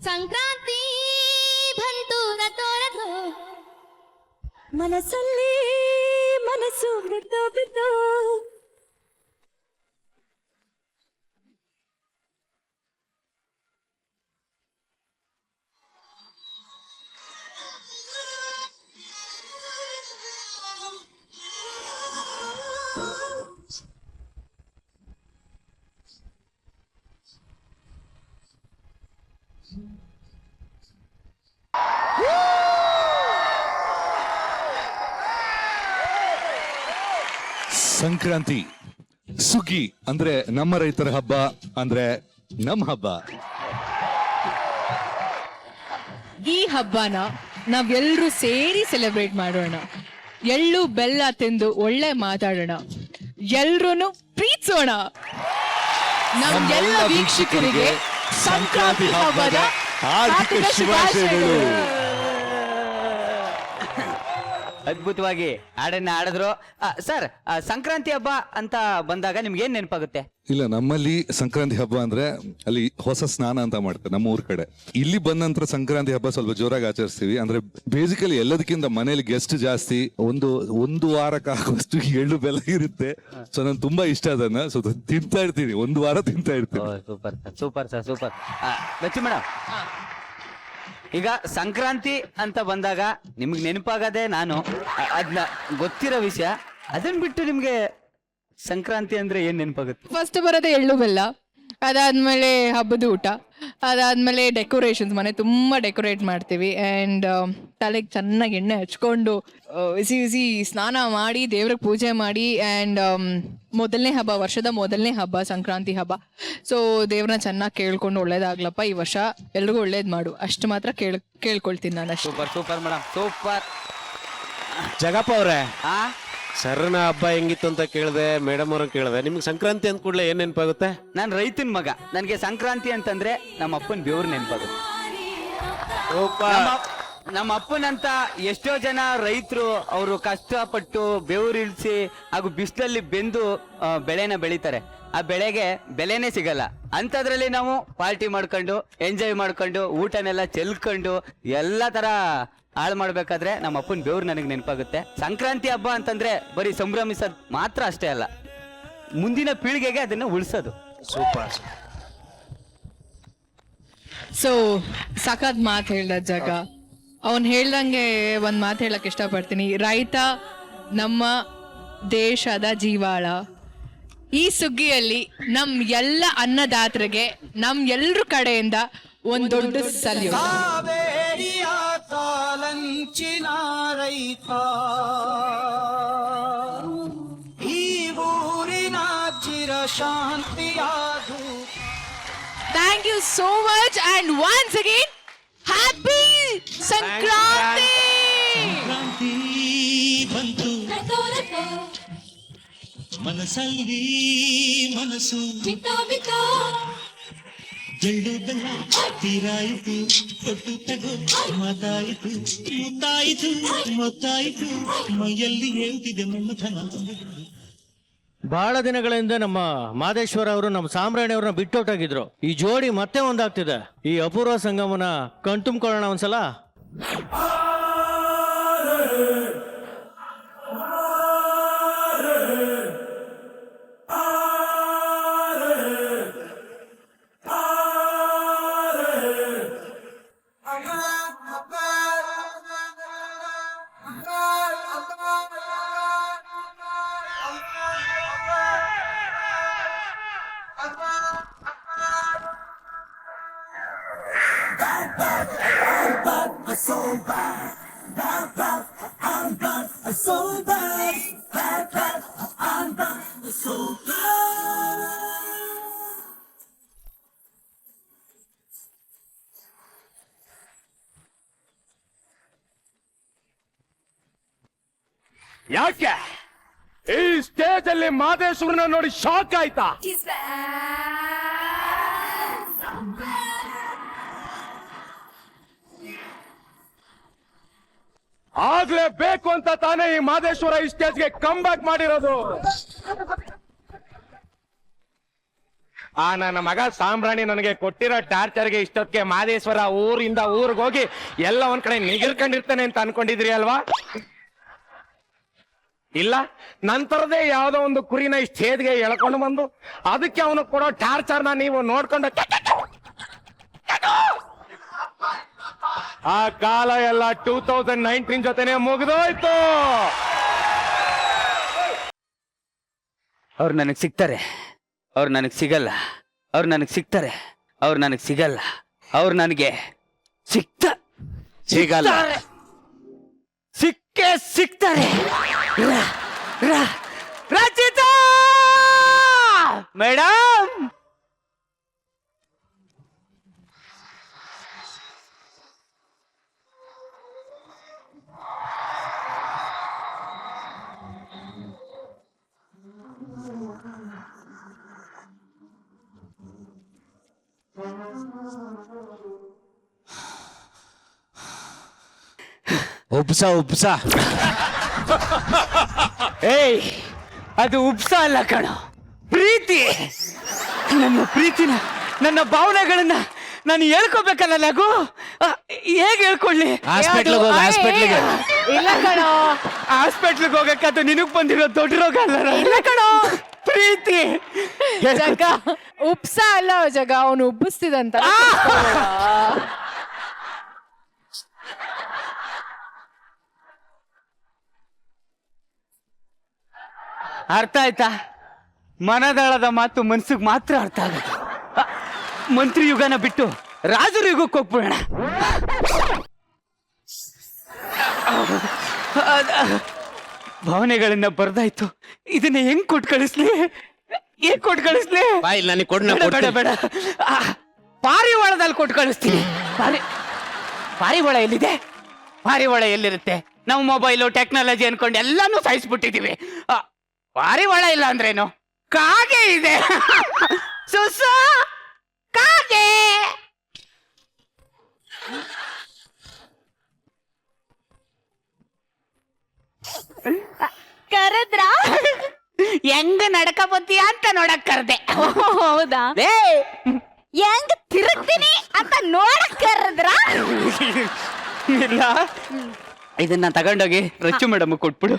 ಸಂಕ್ರಾಂತಿ ಬಂತು ರಥೋ ಮನಸ್ಸಲ್ಲಿ ಮನಸ್ಸು ಬಿದ್ದು ಬಿದ್ದು ಸಂಕ್ರಾಂತಿ ಸುಗ್ಗಿ ಅಂದ್ರೆ ನಮ್ಮ ರೈತರ ಹಬ್ಬ, ಅಂದ್ರೆ ನಮ್ಮ ಹಬ್ಬ. ಈ ಹಬ್ಬನ ನಾವೆಲ್ಲರೂ ಸೇರಿ ಸೆಲೆಬ್ರೇಟ್ ಮಾಡೋಣ. ಎಳ್ಳು ಬೆಲ್ಲ ತಿಂದು ಒಳ್ಳೆ ಮಾತಾಡೋಣ, ಎಲ್ರೂ ಪ್ರೀತಿಸೋಣ. ನಮ್ಮೆಲ್ಲ ವೀಕ್ಷಕರಿಗೆ ಸಂಕ್ರಾಂತಿ ಹಬ್ಬದ ಹಾರ್ದಿಕ ಶುಭಾಶಯಗಳು. ಅದ್ಭುತವಾಗಿ ಹಾಡನ್ನ ಹಾಡಿದ್ರು ಸರ್. ಸಂಕ್ರಾಂತಿ ಹಬ್ಬ ಅಂತ ಬಂದಾಗ ನಿಮ್ಗೆ ಏನ್ ನೆನಪಾಗುತ್ತೆ? ಇಲ್ಲ, ನಮ್ಮಲ್ಲಿ ಸಂಕ್ರಾಂತಿ ಹಬ್ಬ ಅಂದ್ರೆ ಅಲ್ಲಿ ಹೊಸ ಸ್ನಾನ ಅಂತ ಮಾಡ್ತಾರೆ ನಮ್ಮ ಊರ್ ಕಡೆ. ಇಲ್ಲಿ ಬಂದ ನಂತರ ಸಂಕ್ರಾಂತಿ ಹಬ್ಬ ಸ್ವಲ್ಪ ಜೋರಾಗಿ ಆಚರಿಸ್ತೀವಿ. ಅಂದ್ರೆ ಬೇಸಿಕಲಿ ಎಲ್ಲದಕ್ಕಿಂತ ಮನೇಲಿ ಗೆಸ್ಟ್ ಜಾಸ್ತಿ. ಒಂದು ವಾರಕ್ಕೆ ಆಗುವಷ್ಟು ಎಳ್ಳು ಬೆಲ್ಲ ಇರುತ್ತೆ. ಸೊ ನನ್ ತುಂಬಾ ಇಷ್ಟ ಅದನ್ನ. ಸೊ ತಿಂತಾ ಇರ್ತೀನಿ, ಒಂದು ವಾರ ತಿಂತಾ ಇರ್ತೀನಿ. Super super sir, super. Lakshmi madam, ಈಗ ಸಂಕ್ರಾಂತಿ ಅಂತ ಬಂದಾಗ ನಿಮ್ಗೆ ನೆನಪಾಗದೆ ನಾನು ಅದನ್ನ ಗೊತ್ತಿರೋ ವಿಷಯ, ಅದನ್ನ ಬಿಟ್ಟು ನಿಮ್ಗೆ ಸಂಕ್ರಾಂತಿ ಅಂದ್ರೆ ಏನ್ ನೆನಪಾಗುತ್ತೆ? ಫಸ್ಟ್ ಬರೋದೇ ಎಳ್ಳು ಬೆಲ್ಲ, ಅದಾದ್ಮೇಲೆ ಹಬ್ಬದ ಊಟ, ಅದಾದ್ಮೇಲೆ ಡೆಕೋರೇಷನ್ಸ್. ಮನೆ ತುಂಬಾ ಡೆಕೋರೇಟ್ ಮಾಡ್ತೀವಿ. ಆ್ಯಂಡ್ ತಲೆಗೆ ಚೆನ್ನಾಗಿ ಎಣ್ಣೆ ಹಚ್ಕೊಂಡು ಬಿಸಿ ಬಿಸಿ ಸ್ನಾನ ಮಾಡಿ ದೇವ್ರಿಗೆ ಪೂಜೆ ಮಾಡಿ. ಆ್ಯಂಡ್ ಮೊದಲನೇ ಹಬ್ಬ, ವರ್ಷದ ಮೊದಲನೇ ಹಬ್ಬ ಸಂಕ್ರಾಂತಿ ಹಬ್ಬ. ಸೊ ದೇವ್ರನ್ನ ಚೆನ್ನಾಗಿ ಕೇಳ್ಕೊಂಡು ಒಳ್ಳೇದಾಗ್ಲಪ್ಪ ಈ ವರ್ಷ ಎಲ್ರಿಗೂ ಒಳ್ಳೇದ್ ಮಾಡು, ಅಷ್ಟು ಮಾತ್ರ ಕೇಳ್ಕೊಳ್ತೀನಿ ನಾನು ಅಷ್ಟು. Super super madam, super. Jagappa ಅವ್ರೆ, ಆ ಸರ್ನ ಹಬ್ಬ ಹೆಂಗಿತ್ತು ಅಂತ ಕೇಳಿದೆ, ಮೇಡಮ್ ಅವ್ರ ಕೇಳಿದೆ. ನಿಮ್ಗೆ ಸಂಕ್ರಾಂತಿ ಅಂದ ಕೂಡಲೇ ಏನ್ ನೆನಪಾಗುತ್ತೆ? ನಾನು ರೈತನ ಮಗ, ನನಗೆ ಸಂಕ್ರಾಂತಿ ಅಂತಂದ್ರೆ ನಮ್ಮ ಅಪ್ಪನ ಬೆವ್ರು ನೆನಪಾಗುತ್ತೆ. ನಮ್ಮ ಅಪ್ಪನಂತ ಎಷ್ಟೋ ಜನ ರೈತರು ಅವರು ಕಷ್ಟಪಟ್ಟು ಬೆವರಿಳಿಸಿ ಹಾಗೂ ಬಿಸಿಲಲ್ಲಿ ಬೆಂದು ಬೆಳೆನ ಬೆಳಿತಾರೆ. ಆ ಬೆಳೆಗೆ ಬೆಲೆನೇ ಸಿಗಲ್ಲ. ಅಂಥದ್ರಲ್ಲಿ ನಾವು ಪಾರ್ಟಿ ಮಾಡ್ಕೊಂಡು ಎಂಜಾಯ್ ಮಾಡ್ಕೊಂಡು ಊಟನೆಲ್ಲ ಚೆಲ್ಕೊಂಡು ಎಲ್ಲ ತರ ಹಾಳು ಮಾಡ್ಬೇಕಾದ್ರೆ ನಮ್ಮ ಅಪ್ಪನ ಬೆವ್ರು ನನಗೆ ನೆನಪಾಗುತ್ತೆ. ಸಂಕ್ರಾಂತಿ ಹಬ್ಬ ಅಂತಂದ್ರೆ ಬರೀ ಸಂಭ್ರಮಿಸೋದು ಮಾತ್ರ ಅಷ್ಟೇ ಅಲ್ಲ, ಮುಂದಿನ ಪೀಳಿಗೆಗೆ ಅದನ್ನ ಉಳಿಸೋದು. ಸೂಪರ್. ಸೊ ಸಖತ್ ಮಾತು ಹೇಳ್ದ ಜಾಗ. ಅವನ್ ಹೇಳ್ದಂಗೆ ಒಂದ್ ಮಾತು ಹೇಳಕ್ ಇಷ್ಟಪಡ್ತೀನಿ. ರೈತ ನಮ್ಮ ದೇಶದ ಜೀವಾಳ. ಈ ಸುಗ್ಗಿಯಲ್ಲಿ ನಮ್ ಎಲ್ಲ ಅನ್ನದಾತರಿಗೆ ನಮ್ ಎಲ್ರ ಕಡೆಯಿಂದ ಒಂದ್ ದೊಡ್ಡ salute. Thank you so much and once again happy Sankranti. Sankranti ಬಂತು ಮನಸ್ಸಲ್ಲಿ ಮನಸ್ಸು ಬಿತ್ತೋ ಎಳ್ಳು ಬೆಲ್ಲ ತೀರಾಯಿತು, ಕೊಟ್ಟು ತಗೋ ಮಾತಾಯಿತು, ಮುತ್ತಾಯಿತು ಮೈಯಲ್ಲಿ ಹೇಳ್ತಿದೆ ಮಮ್ಮಥನ. ಬಹಳ ದಿನಗಳಿಂದ ನಮ್ಮ ಮಾದೇಶ್ವರ ಅವರು ನಮ್ಮ ಸಾಮ್ರಾಣಿ ಅವ್ರನ್ನ ಬಿಟ್ಟೊಟ್ಟಾಗಿದ್ರು. ಈ ಜೋಡಿ ಮತ್ತೆ ಒಂದಾಗ್ತಿದೆ. ಈ ಅಪೂರ್ವ ಸಂಗಮನ ಕಣ್ತುಂಬ್ಕೊಳ್ಳೋಣ ಒಂದ್ಸಲ. ಯಾಕೆ ಈ ಸ್ಟೇಜ್ ಅಲ್ಲಿ ಮಾದೇಶ್ವರನ ನೋಡಿ ಶಾಕ್ ಆಯ್ತಾ? ಆಗ್ಲೇಬೇಕು ಅಂತ ತಾನೇ ಈ ಮಾದೇಶ್ವರ ಈ ಸ್ಟೇಜ್ಗೆ ಕಮ್ ಬ್ಯಾಕ್ ಮಾಡಿರೋದು. ಆ ನನ್ನ ಮಗ ಸಾಂಬ್ರಾಣಿ ನನಗೆ ಕೊಟ್ಟಿರೋ ಟಾರ್ಚರ್ಗೆ ಇಷ್ಟೊತ್ತಿಗೆ ಮಾದೇಶ್ವರ ಊರಿಂದ ಊರಿಗೆ ಹೋಗಿ ಎಲ್ಲ ಒಂದ್ ಕಡೆ ನಿಗಿರ್ಕೊಂಡಿರ್ತಾನೆ ಅಂತ ಅನ್ಕೊಂಡಿದ್ರಿ ಅಲ್ವಾ? ಇಲ್ಲ, ನಂತರದೇ ಯಾವ್ದೋ ಒಂದು ಕುರಿನ ಈ ಸ್ಟೇಜ್ಗೆ ಎಳ್ಕೊಂಡು ಬಂದು ಅದಕ್ಕೆ ಅವನು ಕೊಡೋ ಟಾರ್ಚರ್ನ ನೀವು ನೋಡ್ಕೊಂಡು ಆ ಕಾಲ ಎಲ್ಲ 2019 ಜೊತೆನೆ ಮುಗಿದೋಯ್ತು. ಅವ್ರು ನನಗೆ ಸಿಗ್ತಾರೆ, ಅವ್ರು ನನಗೆ ಸಿಗಲ್ಲ. ಅವ್ರು ನನಗೆ ಸಿಗ್ತಾರೆ, ಅವ್ರು ನನಗೆ ಸಿಗಲ್ಲ. ಅವ್ರು ನನಗೆ ಸಿಗಲ್ಲ. ಸಿಕ್ಕೇ ಸಿಗ್ತಾರೆ. ರಚಿತಾ ಮೇಡಮ್, ಉಪ್ಸ ಏಯ್, ಅದು ಉಪ್ಸ ಅಲ್ಲ ಕಣೋ, ಪ್ರೀತಿ. ನನ್ನ ಪ್ರೀತಿನ, ನನ್ನ ಭಾವನೆಗಳನ್ನ ನಾನು ಹೇಳ್ಕೋಬೇಕಲ್ಲ ಲಘು. ಹೇಗೆ ಹೇಳ್ಕೊಳ್ಳಿ? ಹಾಸ್ಪಿಟ್ಲಿಗೆ ಇಲ್ಲ ಕಣೋ, ಹಾಸ್ಪಿಟ್ಲಿಗೆ ಹೋಗಕ್ಕೆ ಅದು ನಿನಗ್ ಬಂದಿರೋ ದೊಡ್ಡ ರೋಗ ಅಲ್ಲ. ಇಲ್ಲ ಕಣೋ, ಪ್ರೀತಿ. ಜಗ ಉಪ್ಸ ಅಲ್ಲ ಜಗ, ಅವನು ಉಬ್ಬಿಸ್ತಿದಂತ. ಅರ್ಥ ಆಯ್ತಾ? ಮನದಾಳದ ಮಾತು ಮನ್ಸಿಗೆ ಮಾತ್ರ ಅರ್ಥ ಆಗುತ್ತೆ. ಮಂತ್ರಿ ಯುಗನ ಬಿಟ್ಟು ರಾಜರ ಯುಗಕ್ಕೆ ಹೋಗ್ಬಿಡೋಣ. ಭಾವನೆಗಳನ್ನ ಬರ್ದಾಯ್ತು, ಇದನ್ನ ಹೆಂಗ್ ಕೊಟ್ಟು ಕಳಿಸ್ಲಿ? ಹೇಗ್ ಕೊಟ್ಟು ಕಳಿಸ್ಲಿ? ಬಾಯ್ ನನಗೆ ಕೊಡ್ ಬೇಡ ಬೇಡ, ಪಾರಿವಾಳದಲ್ಲಿ ಕೊಟ್ಟು ಕಳಿಸ್ತೀನಿ. ಪಾರಿವಾಳ ಎಲ್ಲಿದೆ? ಪಾರಿವಾಳ ಎಲ್ಲಿರುತ್ತೆ? ನಾವು ಮೊಬೈಲು ಟೆಕ್ನಾಲಜಿ ಅನ್ಕೊಂಡು ಎಲ್ಲಾನು ಸಾಯಿಸ್ಬಿಟ್ಟಿದೀವಿ. ಪಾರಿವಾಳ ಇಲ್ಲ ಅಂದ್ರೇನು? ಕಾಗೆ ಇದೆ. ಸುಸ ಕಾಗೆ. ಕರೆದ್ರ ಹೆಂಗ ನಡಕ ಬತ್ತೀಯ ಅಂತ ನೋಡಕ್ ಕರ್ದೆ. ಹೌದಾ? ಹೆಂಗ್ ತಿರುಗ್ತೀನಿ ಅಂತ ನೋಡಕ್ ಕರೆದ್ರ? ಇಲ್ಲ, ಇದನ್ನ ತಗೊಂಡೋಗಿ ರಚ್ಚು ಮೇಡಮ್ ಕೊಟ್ಬಿಡು.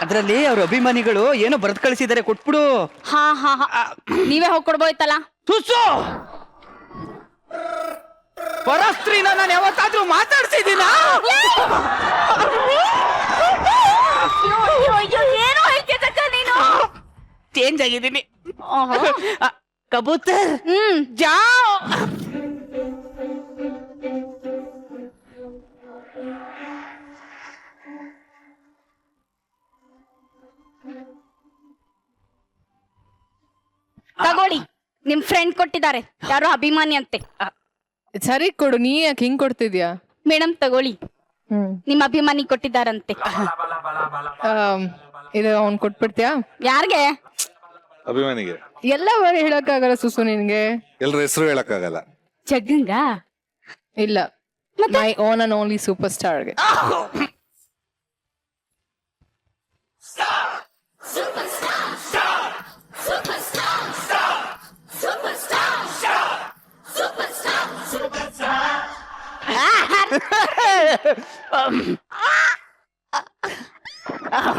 ಅದ್ರಲ್ಲಿ ಅವ್ರ ಅಭಿಮಾನಿಗಳು ಏನೋ ಬರೆದು ಕಳಿಸಿದ್ದಾರೆ, ಕೊಟ್ಬಿಡು. ಹಾ ಹಾ ಹಾ, ನೀವೇ ಹೋಗ್ಕೊಡ್ಬೋಯ್ತಲ್ಲ. ಸುಸು ಪರಸ್ತ್ರೀನ ನಾನು ಯಾವತ್ತಾದ್ರೂ ಮಾತಾಡ್ಸಿದ್ದೀನ? ಏನೋ ಹೇಳ್ತಿದ್ದಕ್ಕ ನೀನು. ಚೇಂಜ್ ಆಗಿದ್ದೀನಿ. ಕಬೂತರ್ ಜಾವ್. ತಗೊಳ್ಳಿ, ನಿಮ್ ಫ್ರೆಂಡ್ ಕೊಟ್ಟಿದ್ದಾರೆ, ಯಾರೋ ಅಭಿಮಾನಿ ಅಂತೆ. ಸರಿ ಕೊಡು, ನೀ ಯಾಕೆ ಹಿಂಗ್ ಕೊಡ್ತಿದ್ಯಾ? ಮೇಡಮ್ ತಗೊಳ್ಳಿ, ನಿಮ್ ಅಭಿಮಾನಿ ಕೊಟ್ಟಿದ್ದಾರಂತೆ. ಇದು ಅವ್ನ್ ಕೊಟ್ಬಿಡ್ತೀಯಾ? ಯಾರ್ಗೆ? ಅಭಿಮಾನಿಗೆ. ಎಲ್ಲ ಬರೀ ಹೇಳಕ್ಕಾಗಲ್ಲ ಸುಸು ನಿನ್ಗೆ. ಎಲ್ರ ಹೆಸರು ಹೇಳಕ್ಕಾಗಲ್ಲ. ಜಗ್ಗಂಗ? ಇಲ್ಲ, my own and only super ಸ್ಟಾರ್ಗೆ.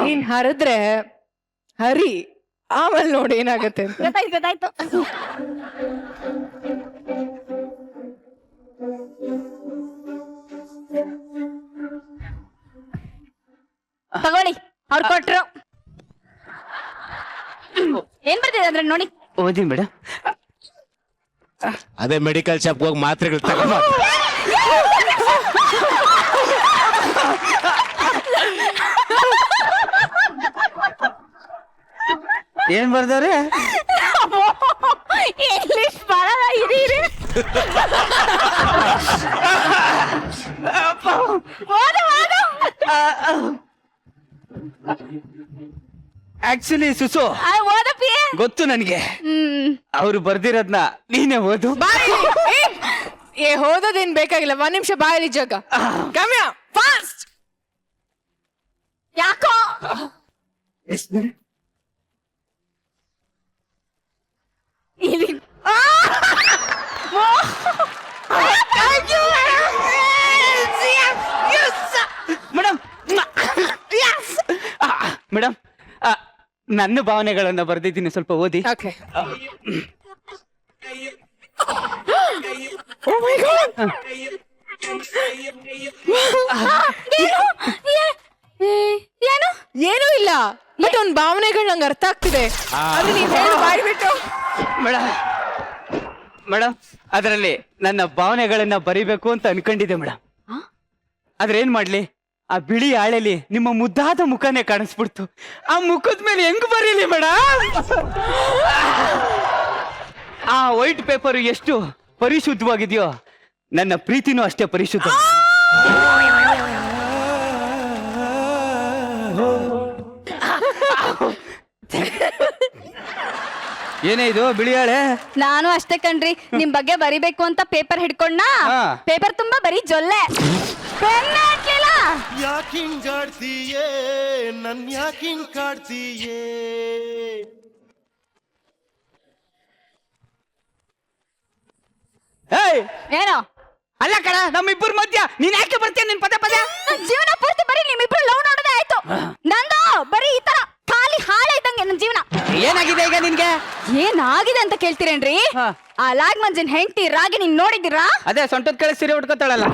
ನೀನ್ ಹರಿದ್ರೆ ಹರಿ, ಆಮೇಲೆ ನೋಡಿ ಏನಾಗತ್ತೆ ಅಂತ. ಗೊತ್ತಾಯ್ತು. ತಗೊಳ್ಳಿ, ಅವ್ರು ಕೊಟ್ರು. ಏನ್ ಬರ್ತಿದೆ ಅಂದ್ರೆ ನೋಡಿ. ಓದಿ ಮೇಡಮ್. ಅದೇ ಮೆಡಿಕಲ್ ಶಾಪ್ ಹೋಗಿ ಮಾತ್ರೆಗಳು ತಗೊಂಬ. ಏನ್ ಬರ್ದವ್ರೆ? ಇಂಗ್ಲಿಷ್ ಬರಲ್ಲ, ಇರಿ. ಆಕ್ಚುಲಿ ಸುಸು ಗೊತ್ತು ನನಗೆ. ಅವ್ರು ಬರ್ದಿರೋದ್ನ ನೀನೇ ಓದು. ಹೋದದೇನ್ ಬೇಕಾಗಿಲ್ಲ, 1 ನಿಮಿಷ ಬಾಯಲ್ಲಿ ಜಗ. ಕಮ್ಯ ಫಾಸ್ಟ್. ಯಾಕೋ ಮೇಡಮ್ ನನ್ನ ಭಾವನೆಗಳನ್ನ ಬರ್ದಿದ್ದೀನಿ, ಸ್ವಲ್ಪ ಓದಿ. ಓಕೆ ಏನು ಏನೂ ಇಲ್ಲ, ಬಟ್ ಅವ್ನ ಭಾವನೆಗಳು ನಂಗೆ ಅರ್ಥ ಆಗ್ತಿದೆ. ಅದು ನೀವ್ ಹೇಳಿ ಮಾಡಿಬಿಟ್ಟು ಮೇಡಮ್ ಅದರಲ್ಲಿ ನನ್ನ ಭಾವನೆಗಳನ್ನ ಬರಿಬೇಕು ಅಂತ ಅನ್ಕೊಂಡಿದ್ದೆ ಮೇಡಮ್. ಆದ್ರೆ ಏನ್ ಮಾಡ್ಲಿ, ಆ ಬಿಳಿ ಹಾಳೆಲಿ ನಿಮ್ಮ ಮುದ್ದಾದ ಮುಖನೇ ಕಾಣಿಸ್ಬಿಡ್ತು. ಆ ಮುಖದ ಮೇಲೆ ಹೆಂಗ್ ಬರೀಲಿ ಮೇಡಮ್? ಆ ವೈಟ್ ಪೇಪರ್ ಎಷ್ಟು ಪರಿಶುದ್ಧವಾಗಿದೆಯೋ ನನ್ನ ಪ್ರೀತಿನೂ ಅಷ್ಟೇ ಪರಿಶುದ್ಧ. ಏನೇ ಇದು ಬಿಳಿ ಹಾಳೆ? ನಾನು ಅಷ್ಟೇ ಕಣ್ರಿ, ನಿಮ್ ಬಗ್ಗೆ ಬರಿಬೇಕು ಅಂತ ಪೇಪರ್ ಹಿಡ್ಕೊಂಡ, ಹಾ. ಪೇಪರ್ ತುಂಬಾ ಬರೀ ಜೊಲ್ಲೆ, ಪೆನ್ ಹಾಕ್ಲಿಲ್ಲ. ಯಾಕಿಂಗ್ ಆಡ್ತೀಯೇ ನನ್ ಯಾಕಿಂಗ್ ಕಾಡ್ತೀಯೇ ಏಯ್ ಏನೋ ಅಲ್ಲ ಕಣ, ನಮ್ಮಿಬ್ಬರ ಮಧ್ಯ ನೀನ್ ಯಾಕೆ ಬರ್ತೀಯ ನಿನ್ ಪದೇ ಪದೇ? ನನ್ ಜೀವನ ಪೂರ್ತಿ ಬರೀ ನಿಮ್ಮಿಬ್ರು ಲವ್ ನೋಡೋದೇ ಆಯ್ತು. ನಂದು ಬರೀ ಈ ತರ ಖಾಲಿ ಹಾಳೆ ಇದ್ದಂಗೆ ನನ್ ಜೀವನ. ಏನಾಗಿದೆ ಈಗ ನಿನ್ಗೆ? ಏನಾಗಿದೆ ಅಂತ ಕೇಳ್ತೀರೇನ್ರಿ? ಹಾ. ಆ ಲಾಗ್ ಮಂಜನ್ ಹೆಂಡತಿ ರಾಗಿ ನೀನ್ ನೋಡಿದಿರಾ? ಅದೇ ಸೊಂಟದ ಕೆಳಗೆ ಸೀರೆ ಉಟ್ಕೋತಾಳಲ್ಲ.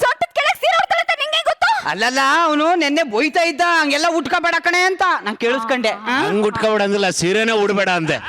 ಸೊಂಟದ ಕೆಳಗೆ ಸೀರೆ ಉಡ್ತಾಳೆ ಅಂತ ನಿಂಗೆ ಗೊತ್ತು? ಅಲ್ಲಲ್ಲ, ಅವನು ನೆನ್ನೆ ಬೋಯ್ತಾ ಇದ್ದ ಹಂಗೆಲ್ಲ ಉಟ್ಕೋಬೇಡ ಕಣೆ ಅಂತ ನಾನ್ ಕೇಳಿಸ್ಕೊಂಡೆ. ಹಂಗ್ ಉಟ್ಕೊಬೇಡ ಅಂದಿಲ್ಲ, ಸೀರೆನೇ ಉಡ್ಬೇಡ ಅಂದೆ.